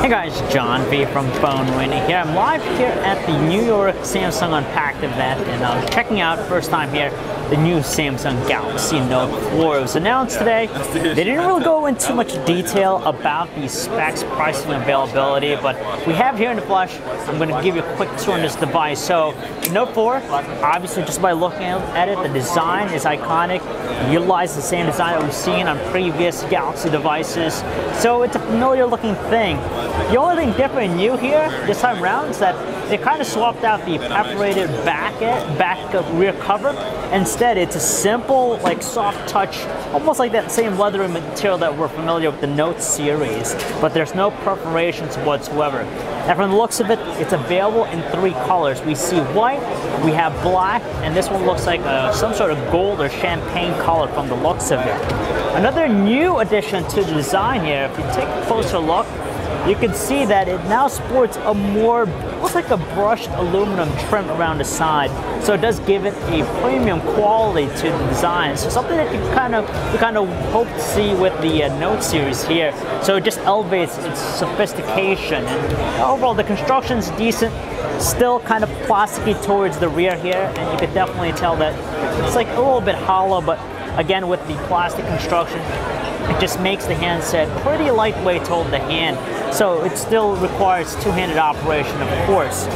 Hey guys, John V from PhoneArena here. I'm live here at the New York Samsung Unpacked event, and I'm checking out, first time here, the new Samsung Galaxy Note 4. It was announced today. They didn't really go into much detail about the specs, pricing, availability, but we have here in the flesh. I'm going to give you a quick tour on this device. So, Note 4, obviously just by looking at it, the design is iconic. It utilizes the same design that we've seen on previous Galaxy devices. So it's a familiar looking thing. The only thing different and new here this time around is that they kind of swapped out the perforated back rear cover. Instead, it's a simple, like, soft touch, almost like that same leathery material that we're familiar with the Note series, but there's no perforations whatsoever. And from the looks of it, it's available in 3 colors. We see white, we have black, and this one looks like some sort of gold or champagne color from the looks of it. Another new addition to the design here, if you take a closer look, you can see that it now sports a more, looks like a brushed aluminum trim around the side. So it does give it a premium quality to the design. So something that you kind of hope to see with the Note series here. So it just elevates its sophistication. And overall, the construction's decent. Still kind of plasticky towards the rear here, and you could definitely tell that it's like a little bit hollow, but again, with the plastic construction, it just makes the handset pretty lightweight to hold the hand. So it still requires two-handed operation, of course.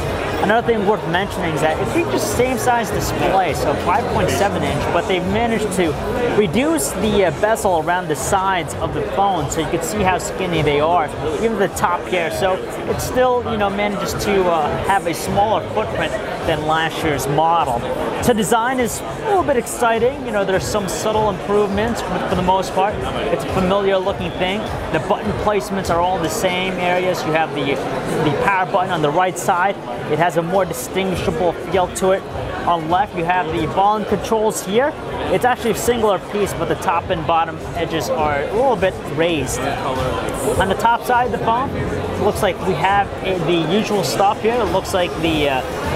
Another thing worth mentioning is that it features the same size display, so 5.7 inch, but they've managed to reduce the bezel around the sides of the phone, so you can see how skinny they are, even the top here. So it still, manages to have a smaller footprint than last year's model. So design is a little bit exciting. There's some subtle improvements, but for the most part, it's a familiar looking thing. The button placements are all the same areas. You have the power button on the right side. It has a more distinguishable feel to it. On left, you have the volume controls here. It's actually a singular piece, but the top and bottom edges are a little bit raised. On the top side of the phone, it looks like we have the usual stuff here. It looks like the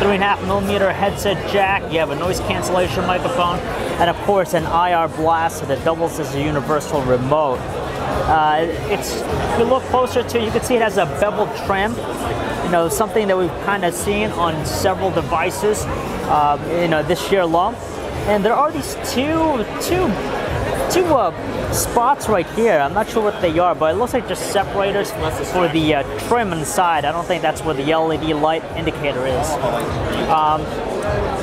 3.5mm headset jack. You have a noise cancellation microphone, and of course an IR blaster that doubles as a universal remote. If you look closer to it, you can see it has a beveled trim. Something that we've kind of seen on several devices, this year alone. And there are these two spots right here. I'm not sure what they are, but it looks like just separators for the trim on the side. I don't think that's where the LED light indicator is.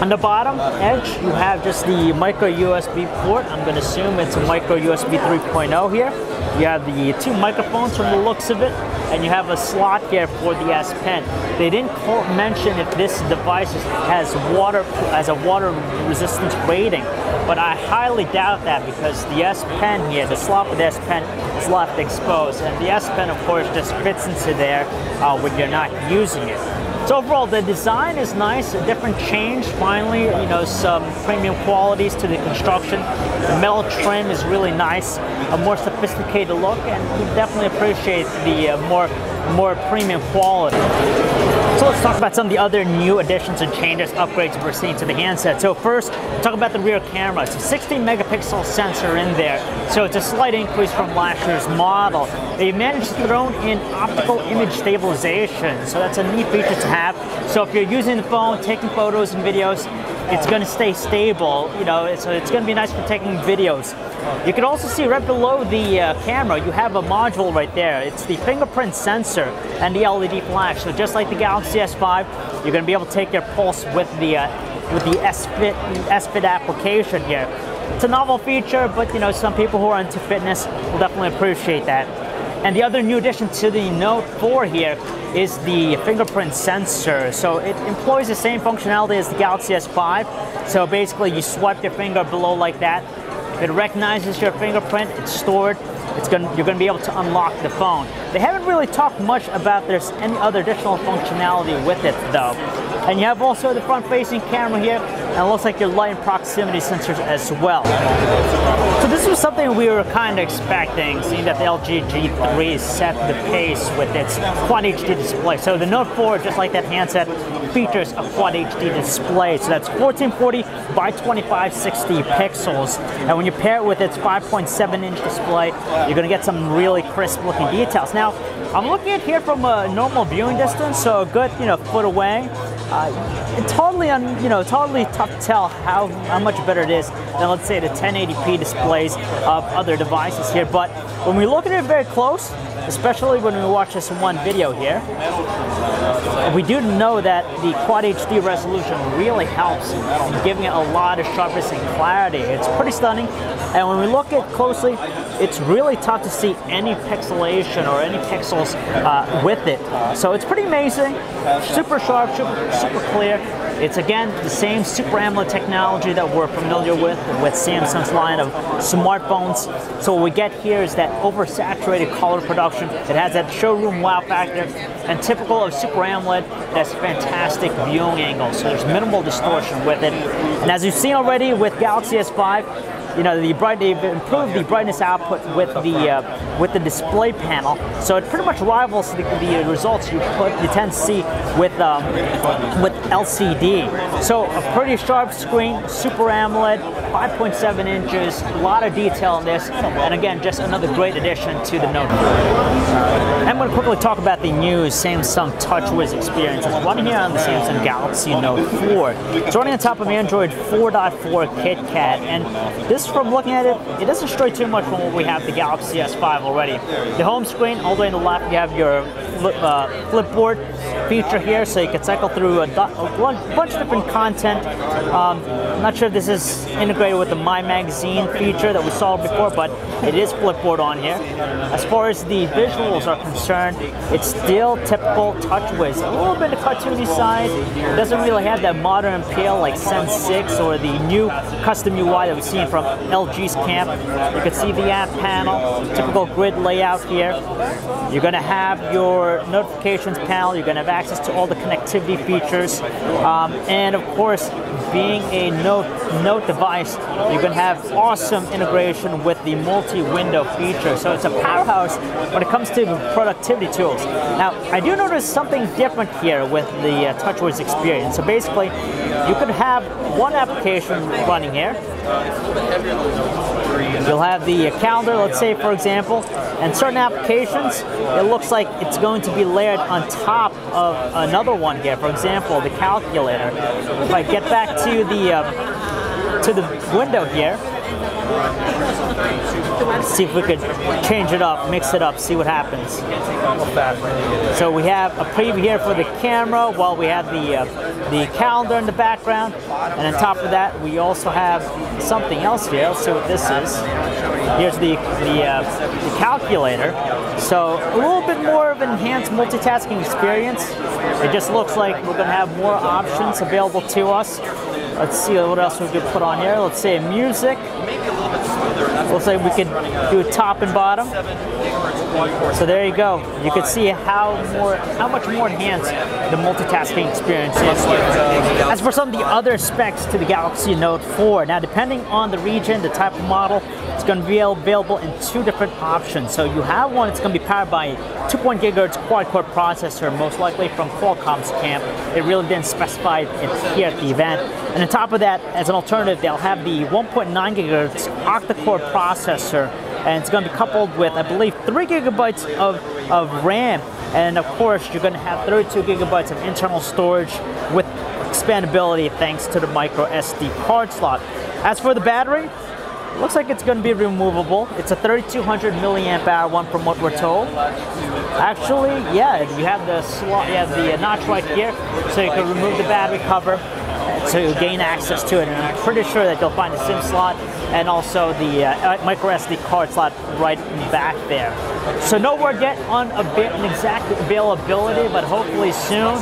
On the bottom edge, you have just the micro USB port. I'm going to assume it's a micro USB 3.0 here. You have the 2 microphones from the looks of it, and you have a slot here for the S Pen. They didn't mention if this device has a water resistance rating, but I highly doubt that because the S Pen here, the slot for the S Pen is left exposed, and the S Pen, of course, just fits into there when you're not using it. So overall, the design is nice, a different change, finally, some premium qualities to the construction. The metal trim is really nice, a more sophisticated look, and we definitely appreciate the more premium quality. So let's talk about some of the other new additions and changes, upgrades we're seeing to the handset. So first, talk about the rear camera. It's a 16 megapixel sensor in there, so it's a slight increase from last year's model. They managed to throw in optical image stabilization, so that's a neat feature to have. So if you're using the phone, taking photos and videos, it's going to stay stable, so it's going to be nice for taking videos. You can also see right below the camera, you have a module right there. It's the fingerprint sensor and the LED flash. So just like the Galaxy S5, you're going to be able to take your pulse with the S-Fit application here. It's a novel feature, but some people who are into fitness will definitely appreciate that. And the other new addition to the Note 4 here is the fingerprint sensor. So it employs the same functionality as the Galaxy S5. So basically you swipe your finger below like that. If it recognizes your fingerprint, it's stored. You're going to be able to unlock the phone. They haven't really talked much about there's any other additional functionality with it though. And you have also the front-facing camera here. and it looks like your light and proximity sensors as well. So this was something we were kind of expecting, seeing that the LG G3 set the pace with its Quad HD display. So the Note 4, just like that handset, features a Quad HD display. So that's 1440 by 2560 pixels. And when you pair it with its 5.7-inch display, you're going to get some really crisp looking details. Now, I'm looking at here from a normal viewing distance, so a good, foot away. It's totally, totally tough to tell how much better it is than, let's say, the 1080p displays of other devices here. But when we look at it very close, especially when we watch this one video here, we do know that the Quad HD resolution really helps in giving it a lot of sharpness and clarity. It's pretty stunning, and when we look at it closely, it's really tough to see any pixelation or any pixels with it. So it's pretty amazing, super sharp, super clear. It's again the same Super AMOLED technology that we're familiar with Samsung's line of smartphones. So what we get here is that oversaturated color production. It has that showroom wow factor, and typical of Super AMOLED, it has fantastic viewing angles. So there's minimal distortion with it. And as you've seen already with Galaxy S5, they've improved the brightness output with the display panel, so it pretty much rivals the results you tend to see with LCD. So a pretty sharp screen, Super AMOLED, 5.7 inches, a lot of detail in this, and again, just another great addition to the Note 4. I'm going to quickly talk about the new Samsung Touchwiz experience. It's running here on the Samsung Galaxy Note 4. It's running on top of Android 4.4 KitKat, and this, from looking at it, it doesn't stray too much from what we have the Galaxy S5 already. The home screen, all the way on the left, you have your flipboard feature here, so you can cycle through a bunch of different content. I'm not sure if this is integrated with the My Magazine feature that we saw before, but it is flipboard on here. As far as the visuals are concerned, it's still typical Touchwiz. A little bit of cartoony side. It doesn't really have that modern appeal like Sense 6 or the new custom UI that we've seen from LG's camp. You can see the app panel, typical grid layout here. You're going to have your notifications panel. You're going to have access to all the connectivity features, and of course, being a Note device, you're going to have awesome integration with the multi-window feature. So it's a powerhouse when it comes to productivity tools. Now, I do notice something different here with the Touchwiz experience. So basically, you could have one application running here. You'll have the calendar, let's say, for example, and certain applications, it looks like it's going to be layered on top of another one here. For example, the calculator. If I get back to the window here, let's see if we could change it up, mix it up, see what happens. So we have a preview here for the camera, while we have the calendar in the background, and on top of that, we also have something else here. Let's see what this is. Here's the calculator. So a little bit more of an enhanced multitasking experience. It just looks like we're going to have more options available to us. Let's see what else we could put on here. Let's say music. Looks like we could do top and bottom. So there you go. You can see how much more enhanced the multitasking experience is. As for some of the other specs to the Galaxy Note 4, now depending on the region, the type of model, it's going to be available in two different options. So you have one that's going to be powered by a 2.1 GHz quad-core processor, most likely from Qualcomm's camp. It really didn't specify it here at the event. And on top of that, as an alternative, they'll have the 1.9 GHz octa-core processor, and it's going to be coupled with, I believe, 3 GB of RAM, and of course you're going to have 32 GB of internal storage with expandability thanks to the micro SD card slot. As for the battery, it looks like it's going to be removable. It's a 3200 milliamp hour one from what we're told. Actually, yeah, you have the slot, you have the notch right here, so you can remove the battery cover to gain access to it. And I'm pretty sure that you'll find the SIM slot and also the micro SD card slot right back there. So no word yet on an exact availability, but hopefully soon.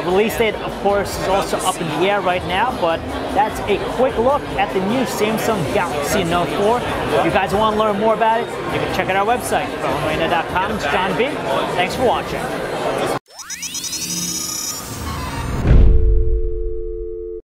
Release date, of course, is also up in the air right now, but that's a quick look at the new Samsung Galaxy Note 4. If you guys want to learn more about it, you can check out our website, PhoneArena.com. It's John B. Thanks for watching.